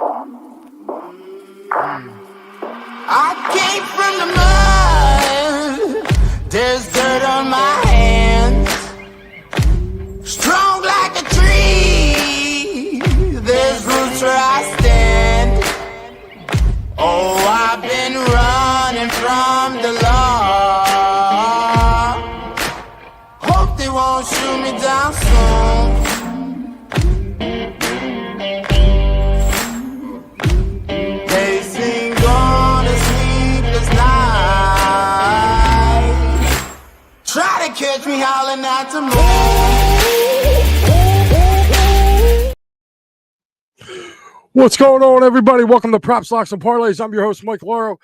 I came from the mud. There's dirt on my hands. Strong like a tree. There's roots where I stand. Oh, I've been running from the law. Hope they won't shoot me down soon. They sing on a sleepless night. Try to catch me howling at the moon. What's going on, everybody? Welcome to Props Locks and Parlays. I'm your host, Mike Lauro.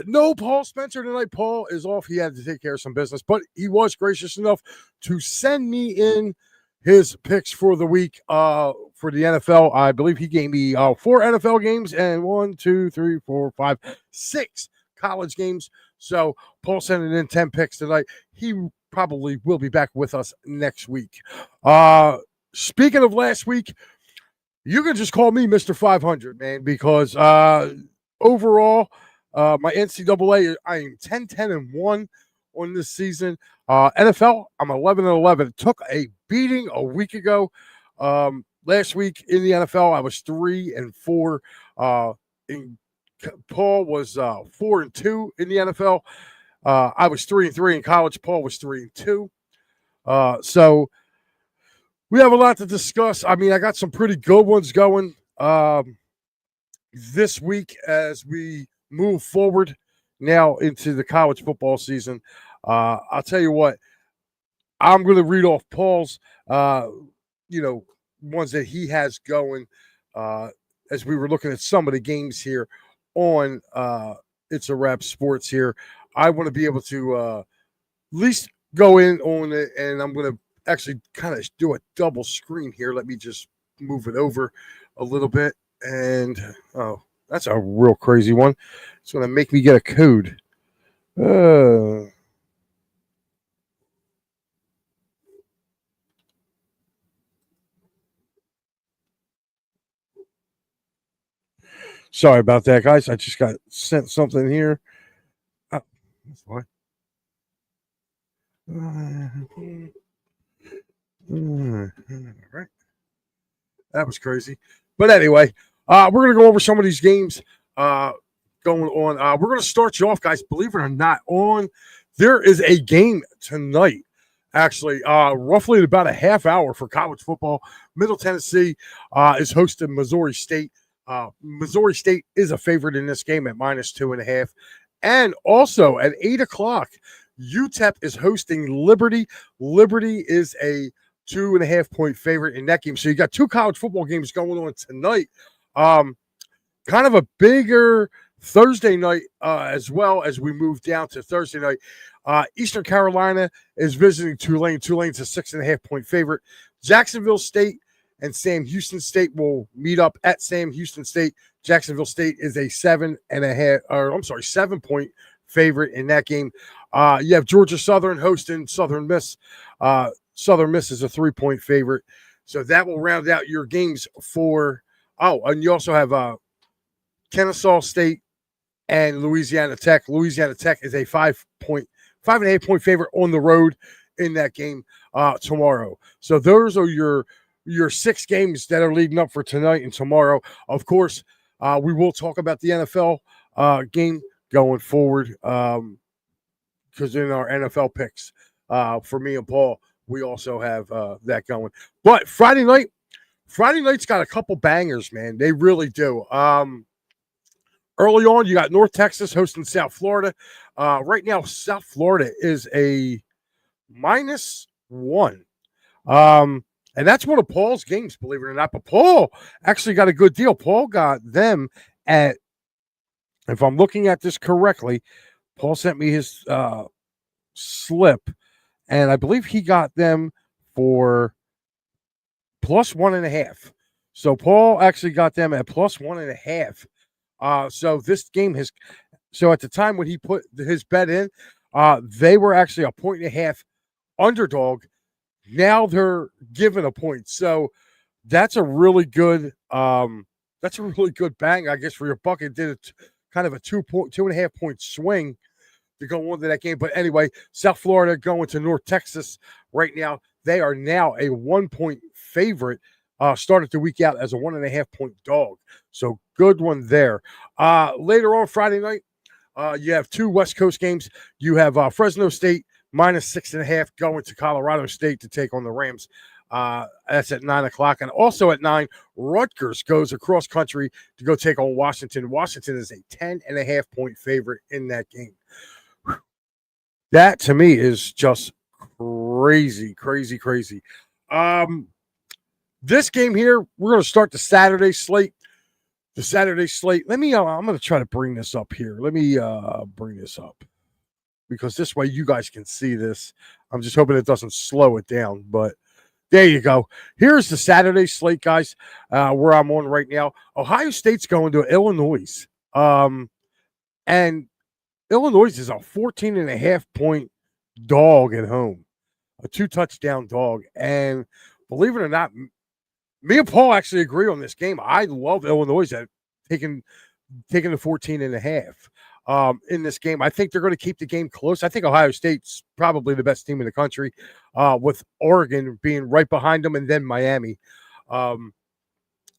No Paul Spencer tonight. Paul is off. He had to take care of some business, but he was gracious enough to send me in his picks for the week for the NFL. I believe he gave me 4 NFL games and 6 college games. So Paul sending in 10 picks tonight. He probably will be back with us next week. Speaking of last week, you can just call me Mr. 500, man, because overall, my NCAA, I am 10-10-1 on this season. NFL, I'm 11-11. It took a beating a week ago. Last week in the NFL, I was 3-4. Paul was 4-2 in the NFL. I was 3-3 in college. Paul was 3-2. So we have a lot to discuss. I mean, I got some pretty good ones going this week as we move forward now into the college football season. I'll tell you what, I'm going to read off Paul's, ones that he has going as we were looking at some of the games here on It's a Wrap Sports here. I want to be able to at least go in on it, and I'm going to actually kind of do a double screen here. Let me just move it over a little bit. And, oh, that's a real crazy one. It's going to make me get a code. Sorry about that, guys. I just got sent something here. Oh, that's fine. All right. That was crazy. But anyway, we're going to go over some of these games going on. We're going to start you off, guys. Believe it or not, there is a game tonight, actually, roughly in about a half hour for college football. Middle Tennessee is hosting Missouri State. Missouri State is a favorite in this game at -2.5. And also at 8 o'clock, UTEP is hosting Liberty. Liberty is a 2.5-point favorite in that game. So you got 2 college football games going on tonight. Kind of a bigger Thursday night as well as we move down to Thursday night. Eastern Carolina is visiting Tulane. Tulane's a 6.5-point favorite. Jacksonville State and Sam Houston State will meet up at Sam Houston State. Jacksonville State is a 7-point favorite in that game. You have Georgia Southern hosting Southern Miss. Southern Miss is a 3-point favorite. So that will round out your games for – and you also have Kennesaw State and Louisiana Tech. Louisiana Tech is a 5.5-point favorite on the road in that game tomorrow. So those are your 6 games that are leading up for tonight and tomorrow. Of course, we will talk about the NFL game going forward because in our NFL picks for me and Paul, we also have that going. But Friday night's got a couple bangers, man. They really do. Early on, you got North Texas hosting South Florida. Right now, South Florida is a -1. And that's one of Paul's games, believe it or not. But Paul actually got a good deal. Paul got them at, if I'm looking at this correctly, Paul sent me his slip, and I believe he got them for +1.5. So Paul actually got them at +1.5. So this game at the time when he put his bet in, they were actually a 1.5 underdog. Now they're given a point. So that's a really good That's a really good bang, I guess, for your buck. It did kind of a 2.5 point swing to go into that game. But anyway, South Florida going to North Texas right now. They are now a 1 point favorite. Started the week out as a 1.5 point dog. So good one there. Later on Friday night, you have two West Coast games. You have Fresno State -6.5 going to Colorado State to take on the Rams. That's at 9 o'clock. And also at 9, Rutgers goes across country to go take on Washington. Washington is a 10.5 point favorite in that game. That to me is just crazy. This game here, we're going to start the Saturday slate. Let me, I'm going to try to bring this up here. Let me bring this up because this way you guys can see this. I'm just hoping it doesn't slow it down, but there you go. Here's the Saturday slate, guys, where I'm on right now. Ohio State's going to Illinois. And Illinois is a 14.5 point dog at home, a 2-touchdown dog. And believe it or not, me and Paul actually agree on this game. I love Illinois at taking the 14.5 in this game. I think they're going to keep the game close. I think Ohio State's probably the best team in the country, with Oregon being right behind them and then Miami.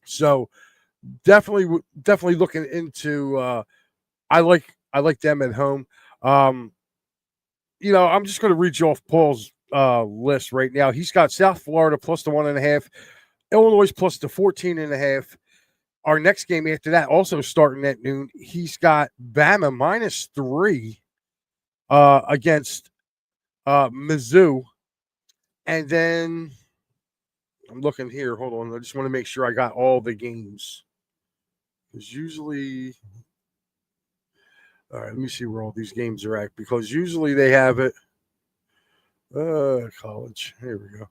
So definitely looking into. I like them at home. I'm just going to read you off Paul's list right now. He's got South Florida plus the 1.5. Illinois plus the 14.5. Our next game after that, also starting at noon, he's got Bama -3 against Mizzou. And then I'm looking here. Hold on. I just want to make sure I got all the games. Because usually, all right, let me see where all these games are at. Because usually they have it. College. Here we go.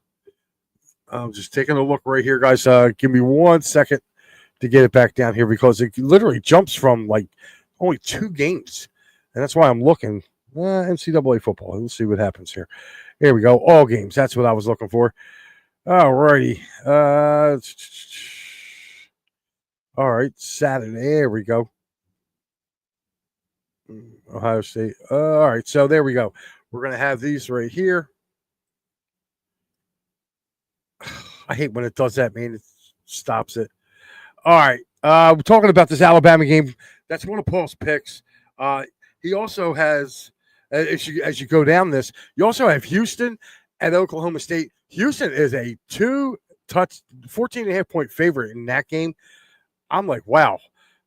I'm just taking a look right here, guys. Give me 1 second to get it back down here because it literally jumps from like only 2 games. And that's why I'm looking. NCAA football. Let's see what happens here. Here we go. All games. That's what I was looking for. All righty. All right. Saturday. There we go. Ohio State. All right. So there we go. We're going to have these right here. I hate when it does that, man. It stops it. All right. We're talking about this Alabama game. That's one of Paul's picks. He also has, as you go down this, you also have Houston at Oklahoma State. Houston is a 14.5 point favorite in that game. I'm like, wow.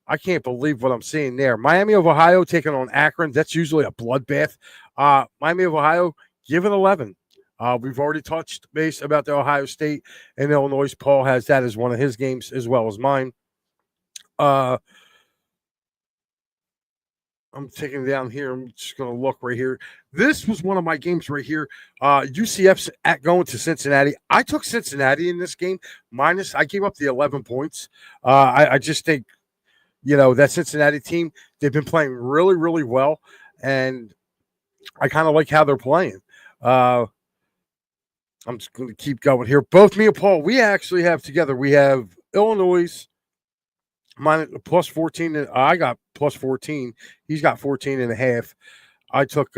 I can't believe what I'm seeing there. Miami of Ohio taking on Akron. That's usually a bloodbath. Miami of Ohio, give it 11. We've already touched base about the Ohio State and Illinois. Paul has that as one of his games as well as mine. I'm taking it down here. I'm just going to look right here. This was one of my games right here. UCF's at going to Cincinnati. I took Cincinnati in this game. I gave up the 11 points. I just think, that Cincinnati team, they've been playing really, really well. And I kind of like how they're playing. I'm just going to keep going here. Both me and Paul, we actually have together. We have Illinois minus plus 14. And I got plus 14. He's got 14.5. I took.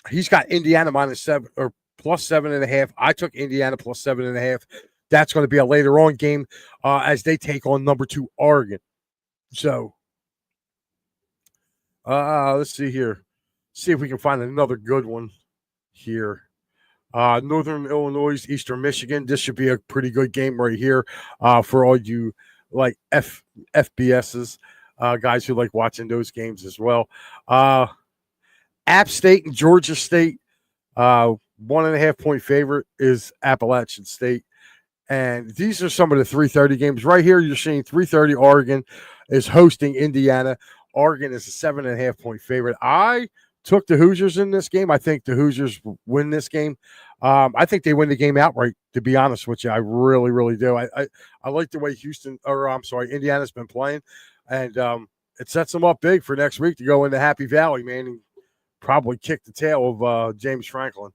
He's got Indiana -7 or plus 7.5. I took Indiana plus 7.5. That's going to be a later on game as they take on number 2 Oregon. So, let's see here. See if we can find another good one here. Northern Illinois, Eastern Michigan. This should be a pretty good game right here for all you like FBSs, guys who like watching those games as well. App State and Georgia State, 1.5 point favorite is Appalachian State. And these are some of the 3:30 games. Right here, you're seeing 3:30 Oregon is hosting Indiana. Oregon is a 7.5 point favorite. I took the Hoosiers in this game. I think the Hoosiers win this game. I think they win the game outright, to be honest with you. I really, really do. I like the way Indiana's been playing. And it sets them up big for next week to go into Happy Valley, man, and probably kick the tail of James Franklin.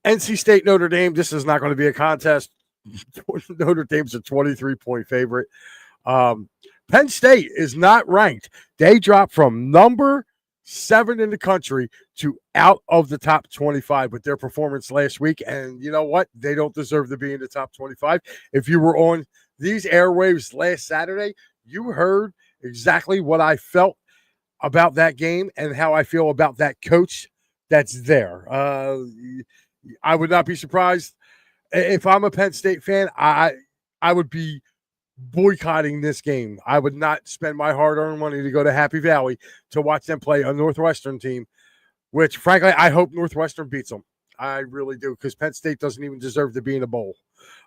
NC State, Notre Dame, this is not going to be a contest. Notre Dame's a 23-point favorite. Penn State is not ranked. They dropped from number 7 in the country to out of the top 25 with their performance last week. And you know what? They don't deserve to be in the top 25. If you were on these airwaves last Saturday, you heard exactly what I felt about that game and how I feel about that coach that's there. I would not be surprised if I'm a Penn State fan. I would be boycotting this game. I would not spend my hard-earned money to go to Happy Valley to watch them play a Northwestern team, which, frankly, I hope Northwestern beats them. I really do, because Penn State doesn't even deserve to be in a bowl.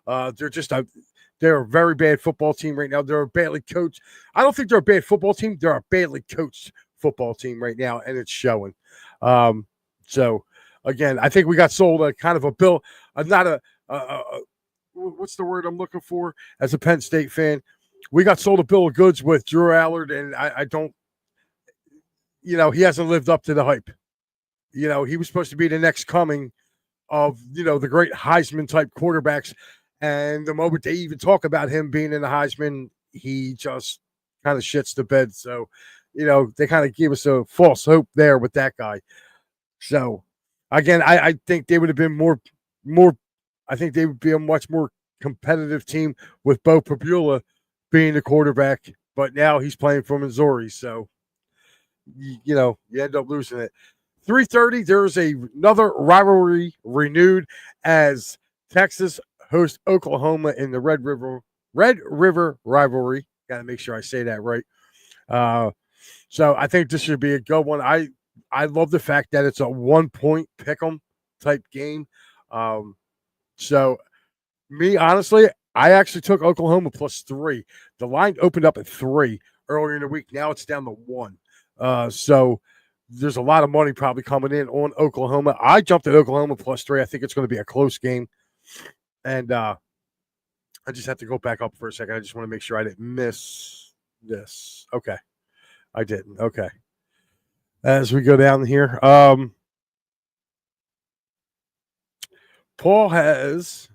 They're a very bad football team right now. They're a badly coached. I don't think they're a bad football team. They're a badly coached football team right now, and it's showing. So, again, I think we got sold a kind of a bill, not a what's the word I'm looking for as a Penn State fan? We got sold a bill of goods with Drew Allard, and I don't, he hasn't lived up to the hype. He was supposed to be the next coming of, the great Heisman type quarterbacks. And the moment they even talk about him being in the Heisman, he just kind of shits the bed. So, they kind of gave us a false hope there with that guy. So, again, I think they would have been more. I think they would be a much more competitive team with Bo Pabula being the quarterback. But now he's playing for Missouri, so you end up losing it. 3:30. There's another rivalry renewed as Texas hosts Oklahoma in the Red River rivalry. Got to make sure I say that right. So I think this should be a good one. I love the fact that it's a 1-point pick'em type game. So me, honestly, I actually took Oklahoma +3. The line opened up at 3 earlier in the week. Now it's down to 1. So there's a lot of money probably coming in on Oklahoma. I jumped at Oklahoma +3. I think it's going to be a close game. And I just have to go back up for a second. I just want to make sure I didn't miss this. Okay. I didn't. Okay. As we go down here, Paul has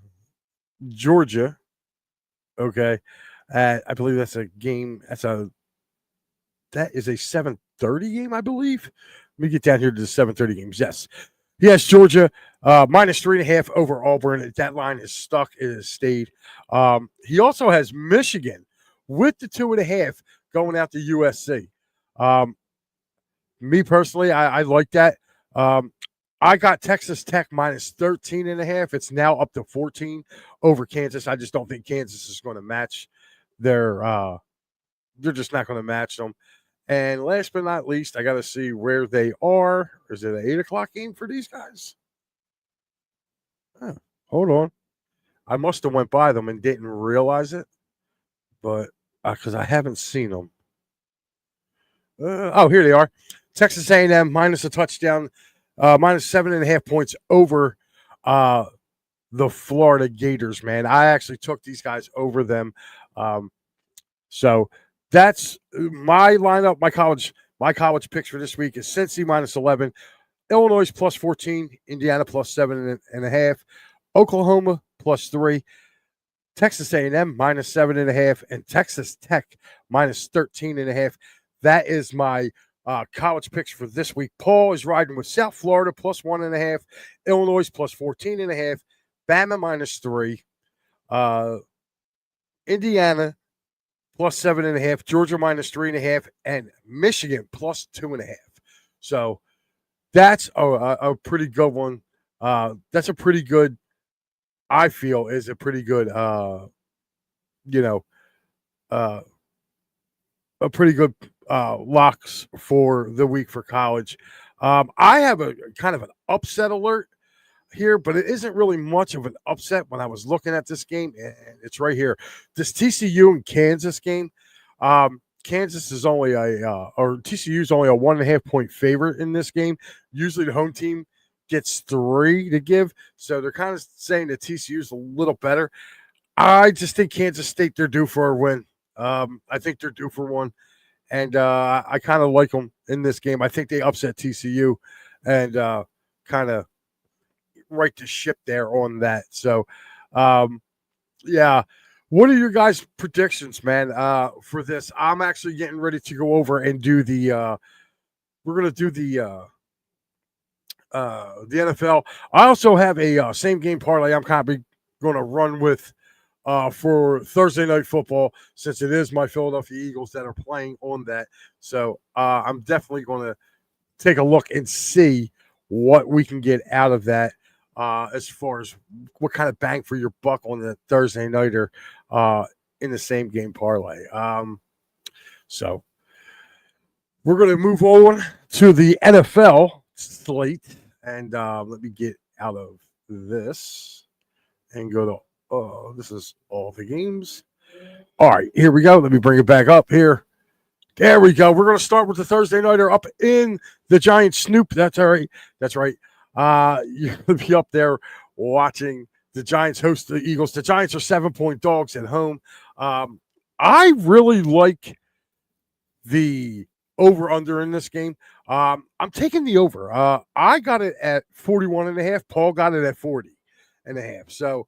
Georgia. Okay. I believe that's a game. That is a 7:30 game, I believe. Let me get down here to the 7:30 games. Yes. He has Georgia -3.5 over Auburn. That line is stuck. It has stayed. He also has Michigan with the 2.5 going out to USC. Me personally, I like that. I got Texas Tech -13.5. It's now up to 14 over Kansas. I just don't think Kansas is going to match their. They're just not going to match them. And last but not least, I got to see where they are. Is it an 8:00 game for these guys? Oh, hold on. I must have went by them and didn't realize it, but because I haven't seen them. Here they are. Texas A&M minus a touchdown, -7.5 points over the Florida Gators, man. I actually took these guys over them. So that's my lineup. My college picks for this week is Cincy -11, Illinois +14, Indiana +7.5, Oklahoma +3, Texas A&M -7.5, and Texas Tech -13.5. That is my college picks for this week. Paul is riding with South Florida +1.5, Illinois +14.5, Bama -3, Indiana +7.5, Georgia -3.5, and Michigan +2.5. So that's a pretty good one. That's a pretty good. I feel is a pretty good. A pretty good locks for the week for college. I have a kind of an upset alert here, but it isn't really much of an upset when I was looking at this game, and it's right here. This TCU and Kansas game. Kansas is only TCU is only a 1.5 point favorite in this game. Usually the home team gets 3 to give, so they're kind of saying that TCU is a little better. I just think Kansas State, they're due for a win. I think they're due for one, and I kind of like them in this game. I think they upset TCU and kind of right to ship there on that. So, Yeah. What are your guys' predictions, man, for this? I'm actually getting ready to go over and do we're going to do the NFL. I also have a same game parlay I'm kind of going to run with for Thursday night football, since it is my Philadelphia Eagles that are playing on that. So I'm definitely going to take a look and see what we can get out of that as far as what kind of bang for your buck on the Thursday nighter in the same game parlay. So we're going to move on to the NFL slate, and let me get out of this and go to this is all the games. All right, here we go. Let me bring it back up here. There we go. We're going to start with the Thursday nighter up in the Giant Snoop. That's all right. That's right. You're going to be up there watching the Giants host the Eagles. The Giants are 7-point dogs at home. I really like the over-under in this game. I'm taking the over. I got it at 41.5. Paul got it at 40.5. So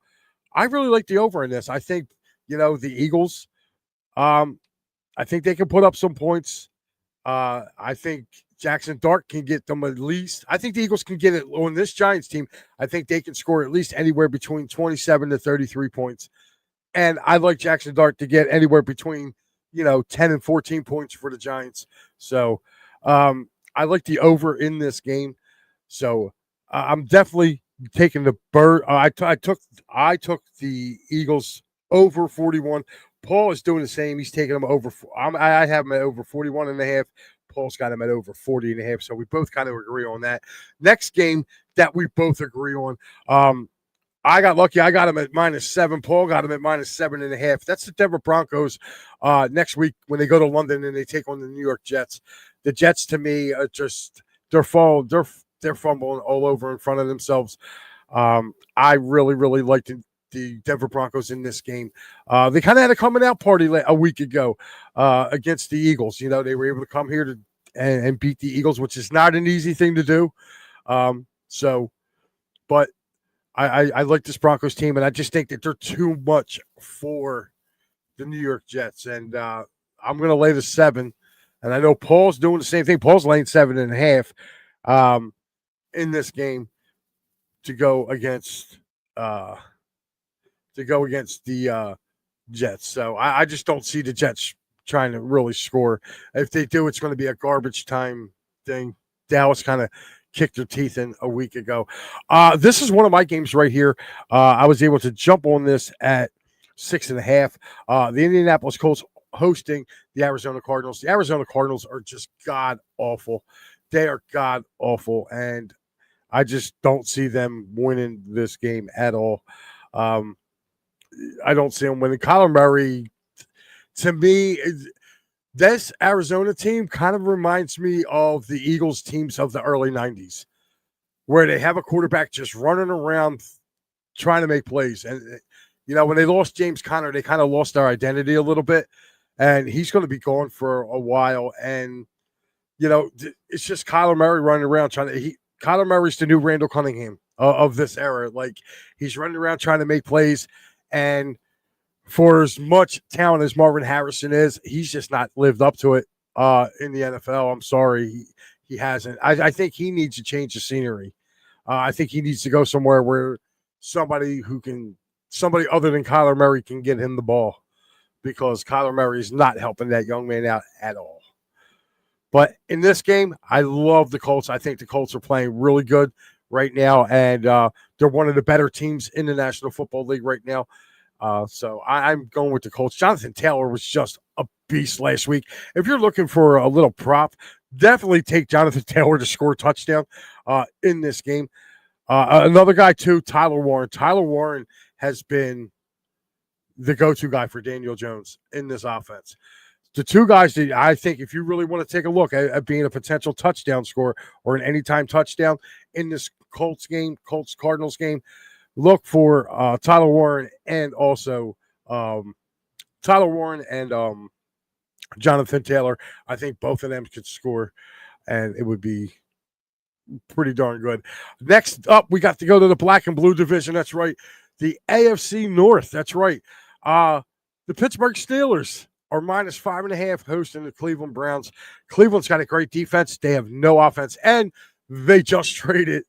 I really like the over in this. I think, the Eagles, I think they can put up some points. I think Jackson Dart can get them at least. I think the Eagles can get it on this Giants team. I think they can score at least anywhere between 27 to 33 points. And I'd like Jackson Dart to get anywhere between, 10 and 14 points for the Giants. So I like the over in this game. So I'm definitely taking the bird. I took the Eagles over 41. Paul is doing the same. He's taking them over. I have him at over 41.5. Paul's got him at over 40.5. So we both kind of agree on that. Next game that we both agree on. I got lucky. I got him at -7. Paul got him at -7.5. That's the Denver Broncos next week when they go to London and they take on the New York Jets. The Jets, to me, are just they're fumbling all over in front of themselves. I really, really liked the Denver Broncos in this game. They kind of had a coming out party a week ago against the Eagles. They were able to come here and beat the Eagles, which is not an easy thing to do. But I like this Broncos team, and I just think that they're too much for the New York Jets. And I'm going to lay the 7. And I know Paul's doing the same thing. Paul's laying 7.5 in this game to go against the Jets. So I just don't see the Jets trying to really score. If they do, it's going to be a garbage time thing. Dallas kind of kicked their teeth in a week ago. This is one of my games right here. I was able to jump on this at 6.5. The Indianapolis Colts hosting the Arizona Cardinals. The Arizona Cardinals are just god awful. They are god awful, and I just don't see them winning this game at all. I don't see them winning. Kyler Murray, to me, this Arizona team kind of reminds me of the Eagles teams of the early 90s, where they have a quarterback just running around trying to make plays. And, when they lost James Conner, they kind of lost their identity a little bit. And he's going to be gone for a while. And, it's just Kyler Murray running around Kyler Murray's the new Randall Cunningham of this era. Like, he's running around trying to make plays. And for as much talent as Marvin Harrison is, he's just not lived up to it in the NFL. I'm sorry. He hasn't. I think he needs to change the scenery. I think he needs to go somewhere where somebody other than Kyler Murray can get him the ball, because Kyler Murray is not helping that young man out at all. But in this game, I love the Colts. I think the Colts are playing really good right now, and they're one of the better teams in the National Football League right now. So I'm going with the Colts. Jonathan Taylor was just a beast last week. If you're looking for a little prop, definitely take Jonathan Taylor to score a touchdown in this game. Another guy, too, Tyler Warren. Tyler Warren has been the go-to guy for Daniel Jones in this offense. The two guys that I think, if you really want to take a look at being a potential touchdown scorer or an anytime touchdown in this Colts-Cardinals game, look for Tyler Warren and also Jonathan Taylor. I think both of them could score, and it would be pretty darn good. Next up, we got to go to the black and blue division. That's right. the AFC North. That's right. The Pittsburgh Steelers are -5.5 hosting the Cleveland Browns. Cleveland's got a great defense. They have no offense, and they just traded.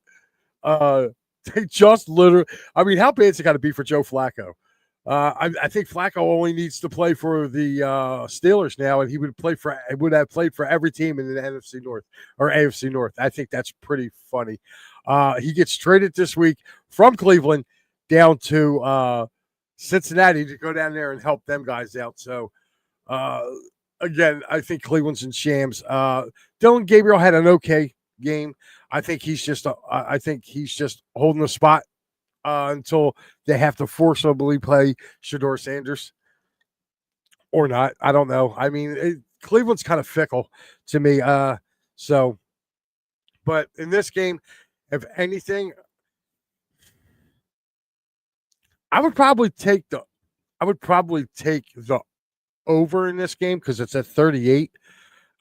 They just literally. I mean, how bad's it got to be for Joe Flacco? I think Flacco only needs to play for the Steelers now, and he would have played for every team in the NFC North or AFC North. I think that's pretty funny. He gets traded this week from Cleveland down to Cincinnati to go down there and help them guys out. So again, I think Cleveland's in shams. Dylan Gabriel had an okay game. I think he's just holding the spot until they have to forcibly play Shedeur Sanders or not. I don't know. I mean, Cleveland's kind of fickle to me. But in this game, if anything, I would probably take the over in this game because it's at 38.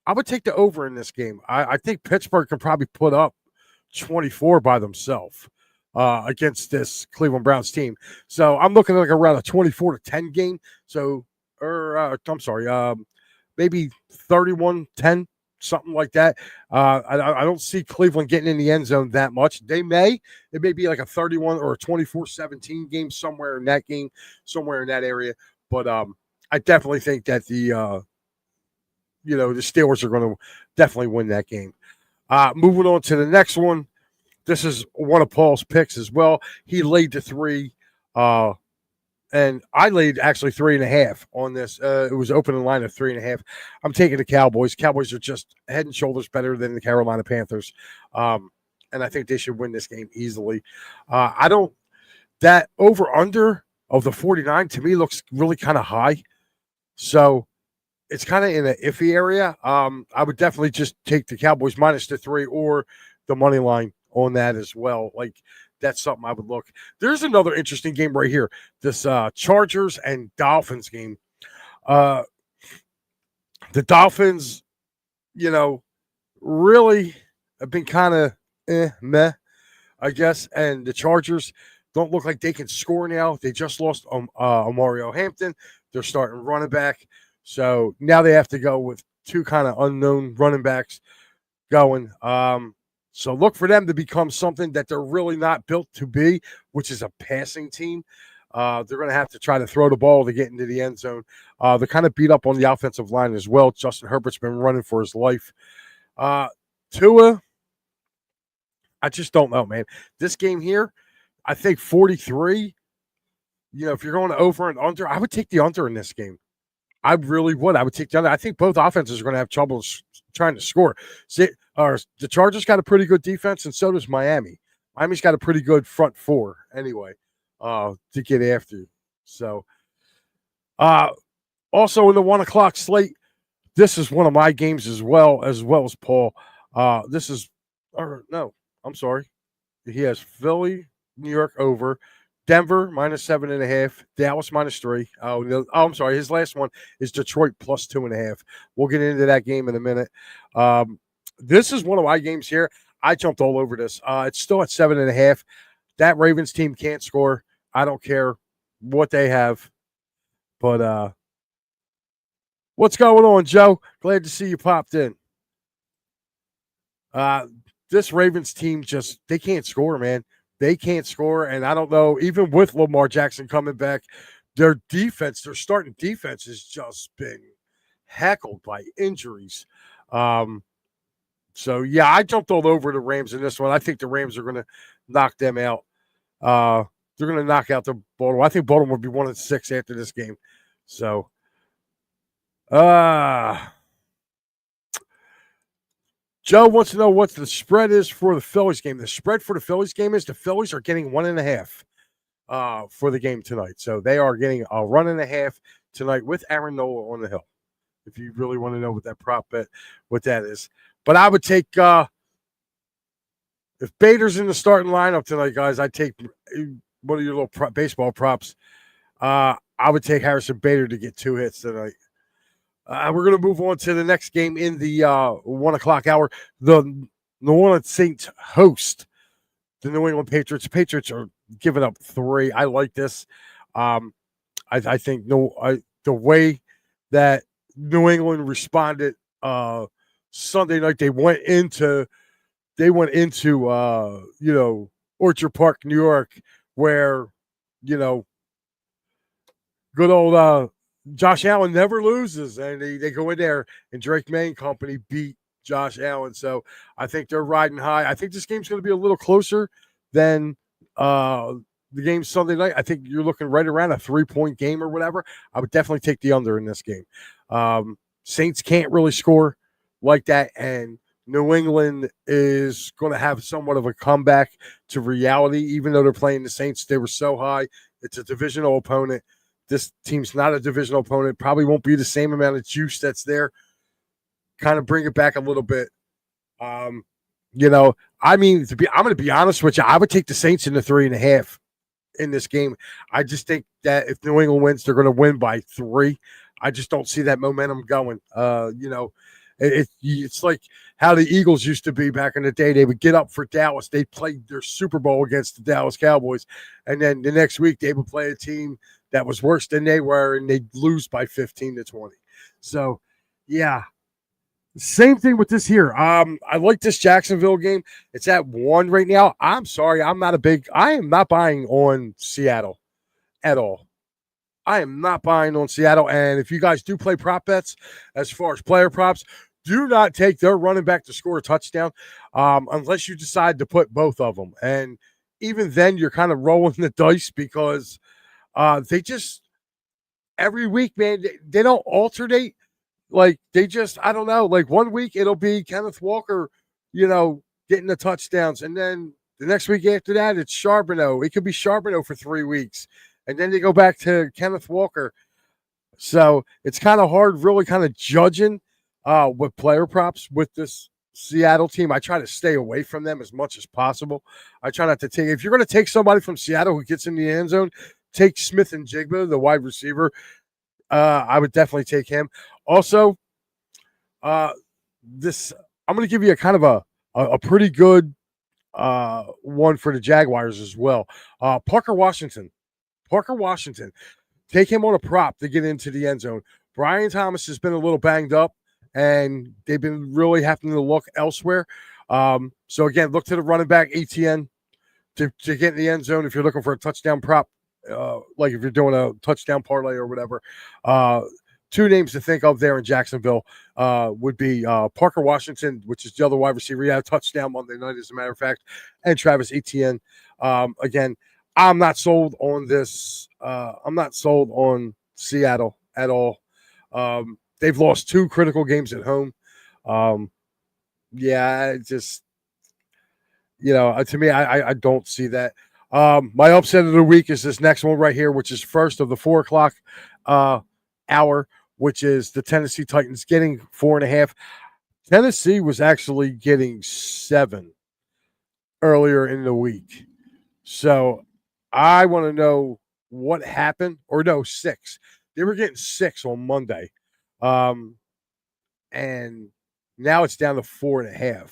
I would take the over in this game. I think Pittsburgh can probably put up 24 by themselves against this Cleveland Browns team. So I'm looking at like around a 24-10 game. So, maybe 31-10, something like that. I don't see Cleveland getting in the end zone that much. It may be like a 31 or a 24-17 game somewhere in that area. But I definitely think that the Steelers are going to definitely win that game. Moving on to the next one. This is one of Paul's picks as well. He laid the 3, and I laid actually 3.5 on this. It was opening line of 3.5. I'm taking the Cowboys. Cowboys are just head and shoulders better than the Carolina Panthers, and I think they should win this game easily. That over-under of the 49 to me looks really kind of high, so it's kind of in an iffy area. I would definitely just take the Cowboys minus the 3 or the money line on that as well. Like, that's something I would look. There's another interesting game right here. This Chargers and Dolphins game. The Dolphins, really have been kind of meh, I guess. And the Chargers don't look like they can score now. They just lost Mario Hampton. They're starting running back. So now they have to go with 2 kind of unknown running backs going. So look for them to become something that they're really not built to be, which is a passing team. They're going to have to try to throw the ball to get into the end zone. They're kind of beat up on the offensive line as well. Justin Herbert's been running for his life. Tua, I just don't know, man. This game here, I think 43, if you're going over and under, I would take the under in this game. I really would. I would take the under. I think both offenses are going to have trouble trying to score. The Chargers got a pretty good defense, and so does Miami. Miami's got a pretty good front 4 anyway to get after. So, also in the 1 o'clock slate, this is one of my games as well as Paul. He has Philly, New York over. Denver -7.5, Dallas -3. I'm sorry. His last one is Detroit +2.5. We'll get into that game in a minute. This is one of my games here. I jumped all over this. It's still at 7.5. That Ravens team can't score. I don't care what they have. But what's going on, Joe? Glad to see you popped in. This Ravens team they can't score, man. They can't score, and I don't know, even with Lamar Jackson coming back, their starting defense has just been heckled by injuries. So, yeah, I jumped all over the Rams in this one. I think the Rams are going to knock them out. They're going to knock out the Baltimore. I think Baltimore will be 1-6 after this game. So, Joe wants to know what the spread is for the Phillies game. The spread for the Phillies game is the Phillies are getting 1.5 for the game tonight. So they are getting a 1.5 tonight with Aaron Nola on the hill. If you really want to know what that prop bet, what that is. But I would take if Bader's in the starting lineup tonight, guys, I'd take one of your little baseball props. I would take Harrison Bader to get 2 hits tonight. We're going to move on to the next game in the 1 o'clock hour. The New Orleans Saints host the New England Patriots. Patriots are giving up 3. I like this. I think the way that New England responded Sunday night, they went into Orchard Park, New York, where good old Josh Allen never loses, and they go in there, and Drake May and company beat Josh Allen. So I think they're riding high. I think this game's going to be a little closer than the game Sunday night. I think you're looking right around a 3-point game or whatever. I would definitely take the under in this game. Saints can't really score like that, and New England is going to have somewhat of a comeback to reality, even though they're playing the Saints. They were so high. It's a divisional opponent. This team's not a divisional opponent. Probably won't be the same amount of juice that's there. Kind of bring it back a little bit. I'm going to be honest with you. I would take the Saints in the 3.5 in this game. I just think that if New England wins, they're going to win by 3. I just don't see that momentum going. It's like how the Eagles used to be back in the day. They would get up for Dallas. They'd play their Super Bowl against the Dallas Cowboys. And then the next week they would play a team that was worse than they were, and they'd lose by 15-20. So, yeah. Same thing with this here. I like this Jacksonville game. It's at 1 right now. I'm sorry. I am not buying on Seattle at all. I am not buying on Seattle. And if you guys do play prop bets, as far as player props, do not take their running back to score a touchdown unless you decide to put both of them. And even then, you're kind of rolling the dice because they just every week, man, they don't alternate. Like they just, I don't know. Like 1 week it'll be Kenneth Walker, getting the touchdowns, and then the next week after that it's Charbonneau. It could be Charbonneau for 3 weeks, and then they go back to Kenneth Walker. So it's kind of hard, really, kind of judging with player props with this Seattle team. I try to stay away from them as much as possible. I try not to take. If you're going to take somebody from Seattle who gets in the end zone, take Smith and Jigba, the wide receiver. I would definitely take him. Also, I'm going to give you a kind of a pretty good one for the Jaguars as well. Parker Washington. Take him on a prop to get into the end zone. Brian Thomas has been a little banged up, and they've been really having to look elsewhere. So, again, look to the running back, ATN, to get in the end zone if you're looking for a touchdown prop. Like if you're doing a touchdown parlay or whatever. 2 names to think of there in Jacksonville would be Parker Washington, which is the other wide receiver. He had a touchdown Monday night, as a matter of fact, and Travis Etienne. Again, I'm not sold on this. I'm not sold on Seattle at all. They've lost 2 critical games at home. Just to me, I don't see that. My upset of the week is this next one right here, which is first of the 4 o'clock hour, which is the Tennessee Titans getting 4.5. Tennessee was actually getting 7 earlier in the week. So I want to know what happened, or no, 6. They were getting 6 on Monday. And now it's down to 4.5.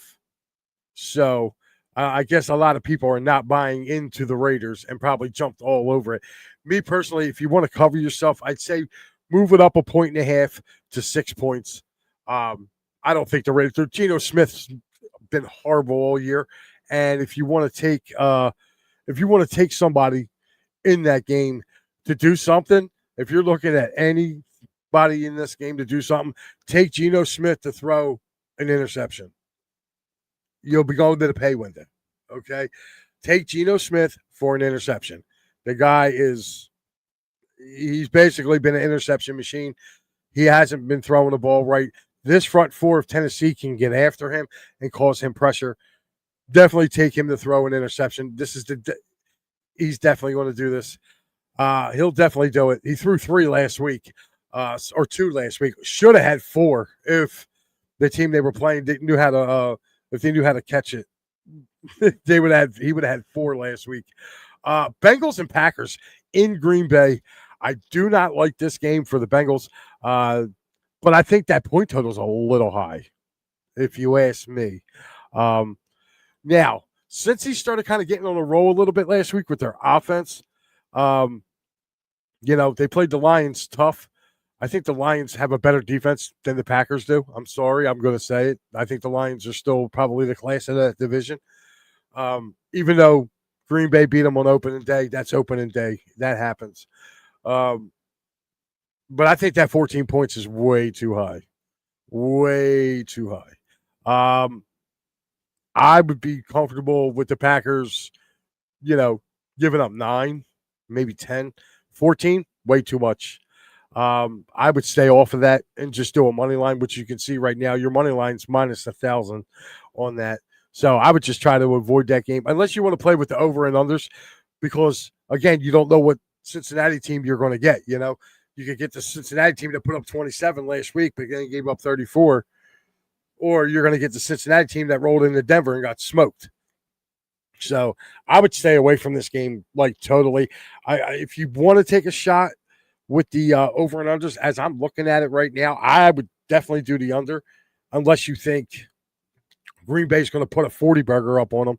So I guess a lot of people are not buying into the Raiders and probably jumped all over it. Me personally, if you want to cover yourself, I'd say move it up 1.5 to 6 points. I don't think the Raiders. Geno Smith's been horrible all year, and if you want to take somebody in that game to do something, if you're looking at anybody in this game to do something, take Geno Smith to throw an interception. You'll be going to the pay window, okay? Take Geno Smith for an interception. The guy he's basically been an interception machine. He hasn't been throwing the ball right. This front 4 of Tennessee can get after him and cause him pressure. Definitely take him to throw an interception. He's definitely going to do this. He'll definitely do it. He threw 3 last week, or 2 last week. Should have had 4 if the team they were playing knew how to. If they knew how to catch it, he would have had 4 last week. Bengals and Packers in Green Bay. I do not like this game for the Bengals, but I think that point total is a little high, if you ask me. Now, since he started kind of getting on a roll a little bit last week with their offense, they played the Lions tough. I think the Lions have a better defense than the Packers do. I'm sorry, I'm going to say it. I think the Lions are still probably the class of that division. Even though Green Bay beat them on opening day, that's opening day. That happens. But I think that 14 points is way too high. Way too high. I would be comfortable with the Packers, giving up 9, maybe 10. 14, way too much. I would stay off of that and just do a money line, which you can see right now. Your money line's minus 1,000 on that. So I would just try to avoid that game unless you want to play with the over and unders, because again, you don't know what Cincinnati team you're going to get. You could get the Cincinnati team that put up 27 last week, but then gave up 34, or you're going to get the Cincinnati team that rolled into Denver and got smoked. So I would stay away from this game, like totally. If you want to take a shot with the over and unders, as I'm looking at it right now, I would definitely do the under, unless you think Green Bay's going to put a 40 burger up on them,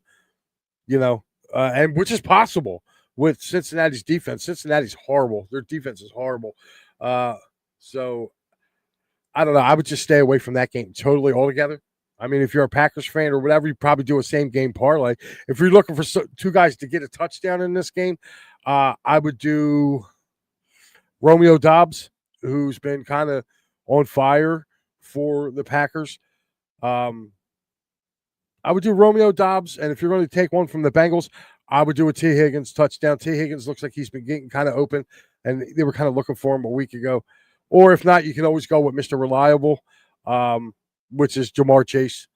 and which is possible with Cincinnati's defense. Cincinnati's horrible. Their defense is horrible. So I don't know. I would just stay away from that game totally altogether. I mean, if you're a Packers fan or whatever, you probably do a same game parlay. If you're looking for two guys to get a touchdown in this game, I would do Romeo Doubs, who's been kind of on fire for the Packers. I would do Romeo Doubs, and if you're going to take one from the Bengals, I would do a T. Higgins touchdown. T. Higgins looks like he's been getting kind of open, and they were kind of looking for him a week ago. Or if not, you can always go with Mr. Reliable, which is Jamar Chase.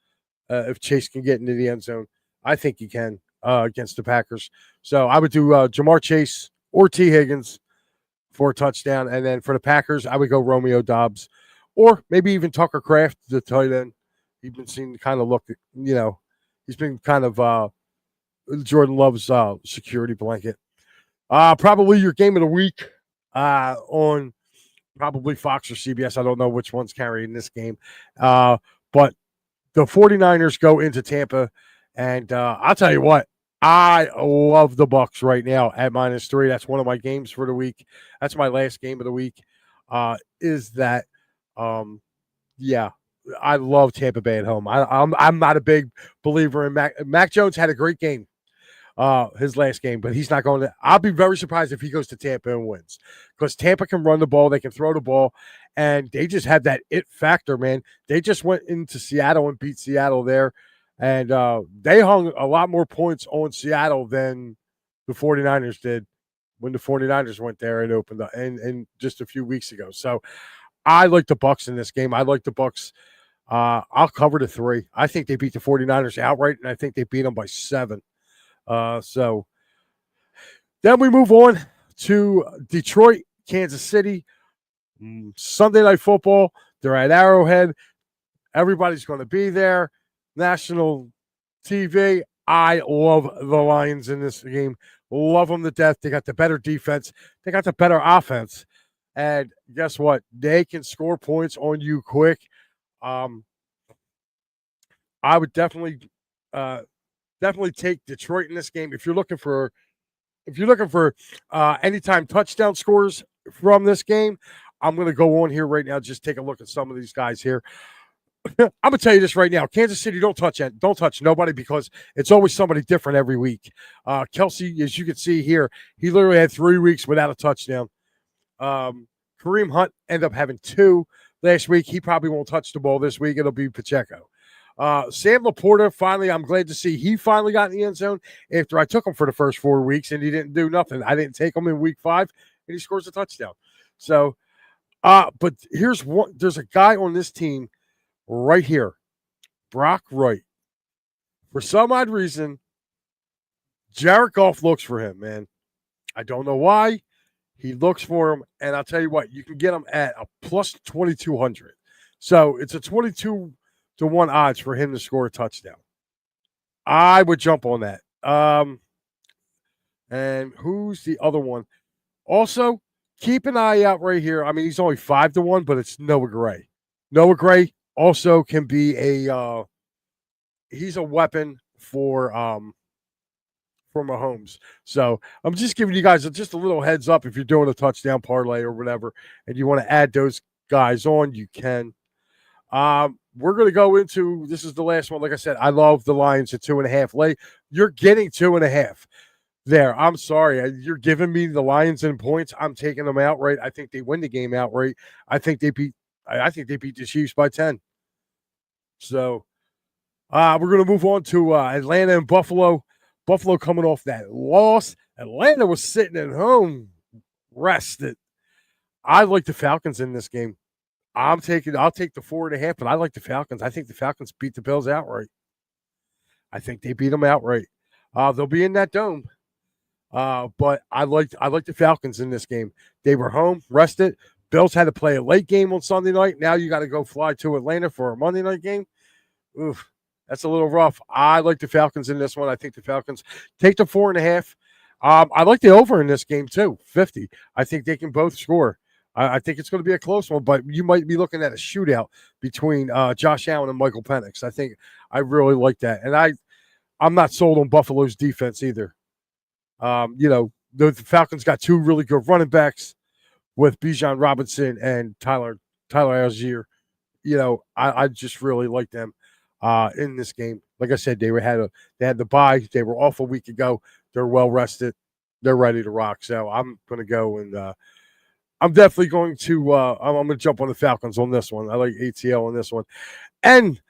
If Chase can get into the end zone, I think he can against the Packers. So I would do Jamar Chase or T. Higgins for a touchdown. And then for the Packers, I would go Romeo Doubs or maybe even Tucker Kraft, the tight end. He's been seen to kind of look, he's been kind of Jordan Love's security blanket. Probably your game of the week on probably Fox or CBS. I don't know which one's carrying this game. But the 49ers go into Tampa, and I'll tell you what, I love the Bucs right now at -3. That's one of my games for the week. That's my last game of the week. Yeah, I love Tampa Bay at home. I'm not a big believer in Mac. Mac Jones had a great game, his last game, but he's not going to. I'll be very surprised if he goes to Tampa and wins, because Tampa can run the ball, they can throw the ball, and they just have that it factor, man. They just went into Seattle and beat Seattle there, and they hung a lot more points on Seattle than the 49ers did when the 49ers went there and opened up and just a few weeks ago. So I like the Bucs in this game. I like the Bucs. I'll cover the 3. I think they beat the 49ers outright, and I think they beat them by 7. So then we move on to Detroit, Kansas City, Sunday Night Football. They're at Arrowhead. Everybody's going to be there. National TV. I love the Lions in this game. Love them to death. They got the better defense. They got the better offense. And guess what? They can score points on you quick. I would definitely take Detroit in this game. If you're looking for anytime touchdown scores from this game, I'm going to go on here right now. Just take a look at some of these guys here. I'm going to tell you this right now. Kansas City, don't touch nobody, because it's always somebody different every week. Kelsey, as you can see here, he literally had 3 weeks without a touchdown. Kareem Hunt ended up having 2 last week. He probably won't touch the ball this week. It'll be Pacheco. Sam Laporta, finally, I'm glad to see he finally got in the end zone after I took him for the first 4 weeks and he didn't do nothing. I didn't take him in week 5 and he scores a touchdown. So, but there's a guy on this team right here, Brock Wright. For some odd reason, Jared Goff looks for him, man. I don't know why. He looks for him, and I'll tell you what, you can get him at a plus 2,200. So it's a 22-1 odds for him to score a touchdown. I would jump on that. And who's the other one? Also, keep an eye out right here. I mean, he's only 5-1, but it's Noah Gray. Noah Gray also can be he's a weapon for for Mahomes. So I'm just giving you guys just a little heads up. If you're doing a touchdown parlay or whatever, and you want to add those guys on, you can. We're going to go into, this is the last one. Like I said, I love the Lions at 2.5 late. You're getting 2.5 there. I'm sorry. You're giving me the Lions in points. I'm taking them outright. I think they win the game outright. I think they beat the Chiefs by 10. So we're going to move on to Atlanta and Buffalo. Buffalo coming off that loss. Atlanta was sitting at home, rested. I like the Falcons in this game. I'll take the 4.5, but I like the Falcons. I think the Falcons beat the Bills outright. I think they beat them outright. They'll be in that dome. But I like the Falcons in this game. They were home, rested. Bills had to play a late game on Sunday night. Now you got to go fly to Atlanta for a Monday night game. Oof, that's a little rough. I like the Falcons in this one. I think the Falcons take the 4.5. I like the over in this game too, 50. I think they can both score. I think it's going to be a close one, but you might be looking at a shootout between Josh Allen and Michael Penix. I really like that. And I'm not sold on Buffalo's defense either. The Falcons got two really good running backs with Bijan Robinson and Tyler Algier. I just really like them in this game. Like I said, they had the bye. They were off a week ago. They're well rested. They're ready to rock. So I'm going to go and I'm definitely going to I'm going to jump on the Falcons on this one. I like ATL on this one. And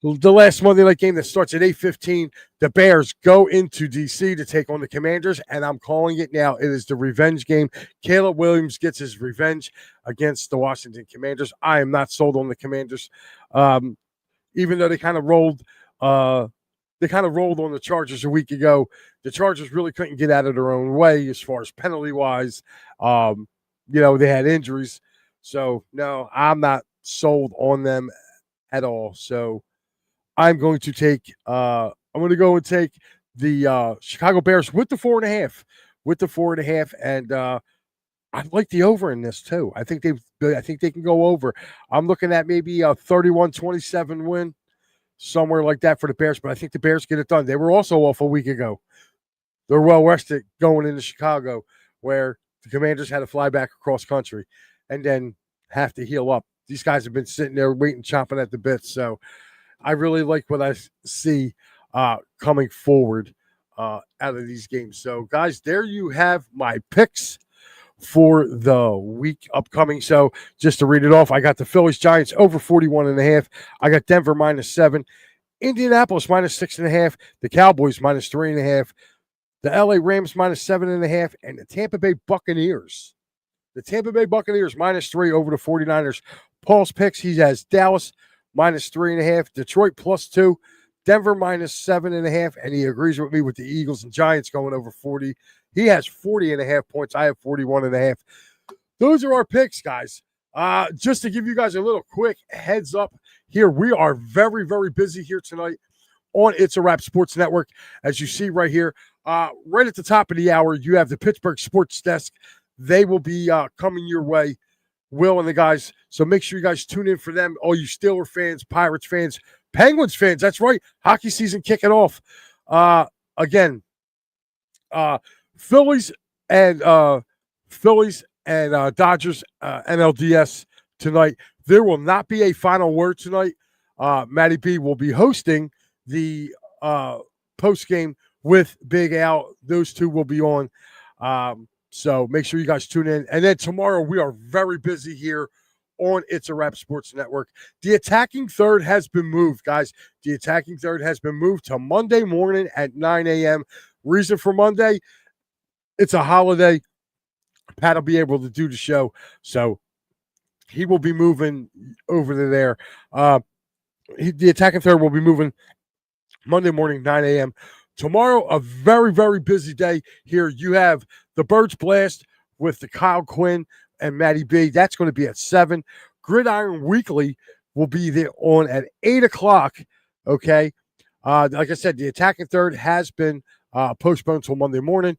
the last Monday night game that starts at 8:15, the Bears go into D.C. to take on the Commanders, and I'm calling it now. It is the revenge game. Caleb Williams gets his revenge against the Washington Commanders. I am not sold on the Commanders, even though they kind of rolled. They kind of rolled on the Chargers a week ago. The Chargers really couldn't get out of their own way as far as penalty-wise. They had injuries. So, no, I'm not sold on them at all. So, I'm going to take the Chicago Bears with the 4.5. And I like the over in this too. I think they can go over. I'm looking at maybe a 31-27 win, somewhere like that for the Bears, but I think the Bears get it done. They were also off a week ago. They're well rested going into Chicago, where the Commanders had to fly back across country and then have to heal up. These guys have been sitting there waiting, chomping at the bits. So I really like what I see coming forward out of these games. So, guys, there you have my picks for the week upcoming. So, just to read it off, I got the Phillies Giants over 41.5. I got Denver -7, Indianapolis -6.5, the Cowboys -3.5, the LA Rams -7.5, and the Tampa Bay Buccaneers. The Tampa Bay Buccaneers -3 over the 49ers. Paul's picks, he has Dallas -3.5, Detroit +2, Denver -7.5, and he agrees with me with the Eagles and Giants going over 40. He has 40.5 points. I have 41.5. Those are our picks, guys. Just to give you guys a little quick heads up here, we are very, very busy here tonight on It's a Wrap Sports Network. As you see right here, right at the top of the hour, you have the Pittsburgh Sports Desk. They will be coming your way, Will and the guys. So make sure you guys tune in for them. All you Steelers fans, Pirates fans, Penguins fans. That's right. Hockey season kicking off. Again, Phillies and Dodgers NLDS tonight. There will not be a final word tonight. Matty B will be hosting the post game with Big Al. Those two will be on. So make sure you guys tune in. And then tomorrow we are very busy here on It's a Wrap Sports Network. The attacking third has been moved, guys. The attacking third has been moved to Monday morning at 9 a.m. Reason for Monday, it's a holiday. Pat will be able to do the show, so he will be moving over to there. The attacking third will be moving Monday morning, 9 a.m. Tomorrow, a very, very busy day here. You have the Birds Blast with the Kyle Quinn and Matty B. That's going to be at 7. Gridiron Weekly will be there on at 8 o'clock. Okay. Like I said, the attacking third has been postponed till Monday morning.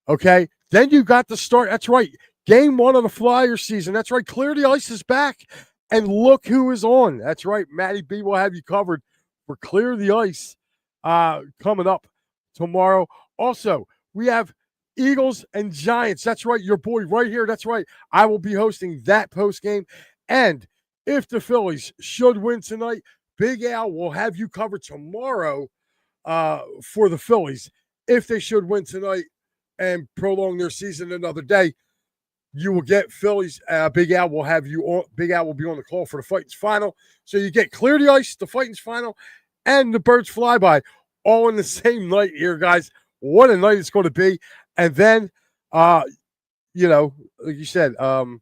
Okay. Then you got the start. That's right. Game 1 of the Flyer season. That's right. Clear the Ice is back. And look who is on. That's right. Matty B will have you covered for Clear the Ice coming up tomorrow. Also, we have Eagles and Giants. That's right, your boy right here. That's right. I will be hosting that post game. And if the Phillies should win tonight, Big Al will have you covered tomorrow for the Phillies. If they should win tonight and prolong their season another day, you will get Phillies. Big Al will have you on. Big Al will be on the call for the Fightins final. So you get Clear the Ice, the Fightins final, and the Birds Flyby all in the same night here, guys. What a night it's going to be. And then, like you said, that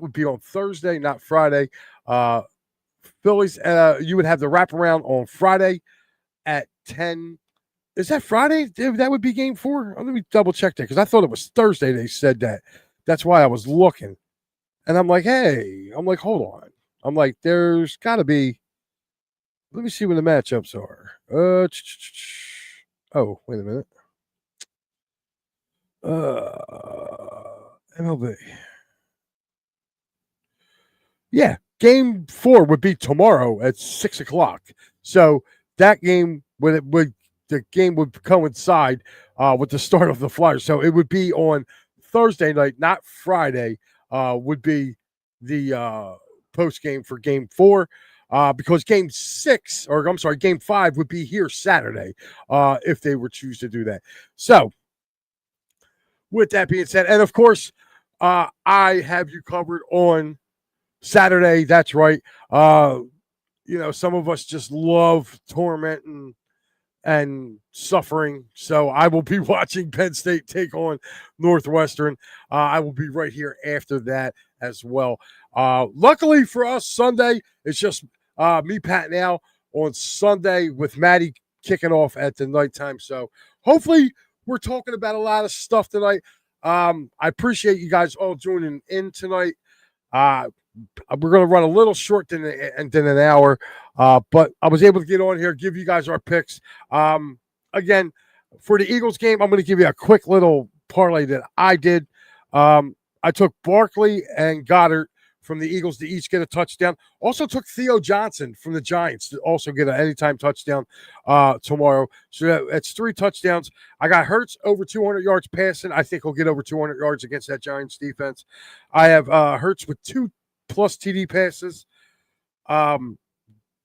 would be on Thursday, not Friday. Phillies, you would have the wraparound on Friday at 10. Is that Friday? That would be game 4? Let me double check that because I thought it was Thursday they said that. That's why I was looking. And I'm like, hold on. I'm like, there's got to be. Let me see what the matchups are. Oh, wait a minute. MLB. Yeah, game 4 would be tomorrow at 6 o'clock. So that game the game would coincide with the start of the Flyers. So it would be on Thursday night, not Friday, would be the post game for game 4. Because game 5 would be here Saturday if they were choose to do that. So with that being said, and of course, I have you covered on Saturday. That's right. Some of us just love torment and suffering. So I will be watching Penn State take on Northwestern. I will be right here after that as well. Luckily for us, Sunday, it's just me, Pat, and Al on Sunday with Maddie kicking off at the nighttime. So hopefully we're talking about a lot of stuff tonight. I appreciate you guys all joining in tonight. We're going to run a little short than an hour, but I was able to get on here, give you guys our picks. Again, for the Eagles game, I'm going to give you a quick little parlay that I did. I took Barkley and Goddard from the Eagles to each get a touchdown. Also took Theo Johnson from the Giants to also get an anytime touchdown tomorrow. So that's 3 touchdowns. I got Hurts over 200 yards passing. I think he'll get over 200 yards against that Giants defense. I have Hurts with 2+ TD passes.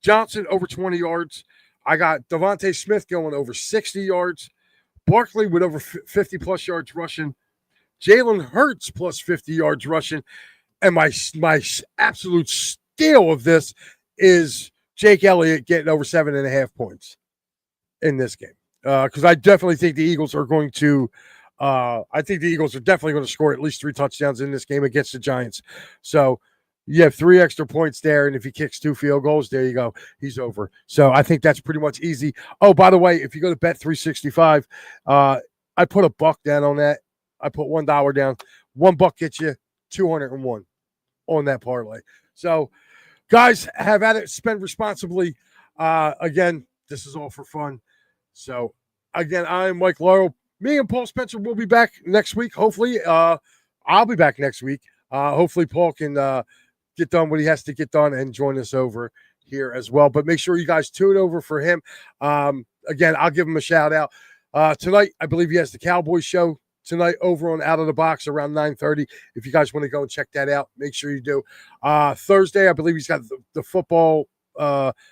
Johnson over 20 yards. I got Devontae Smith going over 60 yards. Barkley with over 50+ yards rushing. Jalen Hurts plus 50 yards rushing. And my absolute steal of this is Jake Elliott getting over 7.5 points in this game. Because I definitely think the Eagles are going to definitely going to score at least 3 touchdowns in this game against the Giants. So you have 3 extra points there, and if he kicks 2 field goals, there you go. He's over. So I think that's pretty much easy. Oh, by the way, if you go to Bet365, I put $1 down on that. I put $1 down. $1 gets you 201 on that parlay. So, guys, have at it. Spend responsibly. Again, this is all for fun. So, again, I'm Mike Lauro. Me and Paul Spencer will be back next week. Hopefully, I'll be back next week. Hopefully, Paul can get done what he has to get done and join us over here as well. But make sure you guys tune over for him. Again, I'll give him a shout out. Tonight, I believe he has the Cowboys show tonight over on Out of the Box around 9:30. If you guys want to go and check that out, make sure you do. Thursday, I believe he's got the football.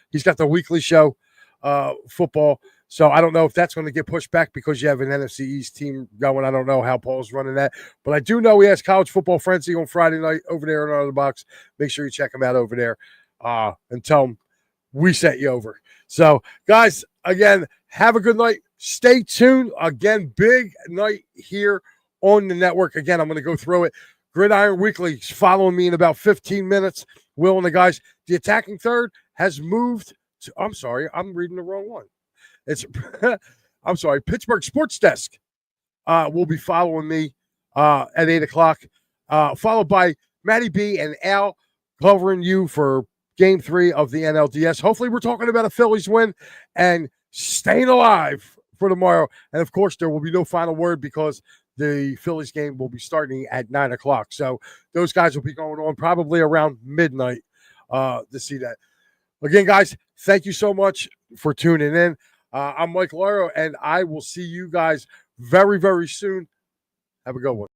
He's got the weekly show, football. So I don't know if that's going to get pushed back because you have an NFC East team going. I don't know how Paul's running that. But I do know he has College Football Frenzy on Friday night over there on Out of the Box. Make sure you check him out over there and tell him we sent you over. So, guys, again, have a good night. Stay tuned. Again, big night here on the network. Again, I'm going to go through it. Gridiron Weekly is following me in about 15 minutes. Will and the guys. The attacking third has moved to, I'm sorry, I'm reading the wrong one. I'm sorry, Pittsburgh Sports Desk will be following me at 8 o'clock, followed by Matty B and Al covering you for Game 3 of the NLDS. Hopefully we're talking about a Phillies win and staying alive for tomorrow. And, of course, there will be no final word because the Phillies game will be starting at 9 o'clock. So those guys will be going on probably around midnight to see that. Again, guys, thank you so much for tuning in. I'm Mike Lauro, and I will see you guys very, very soon. Have a good one.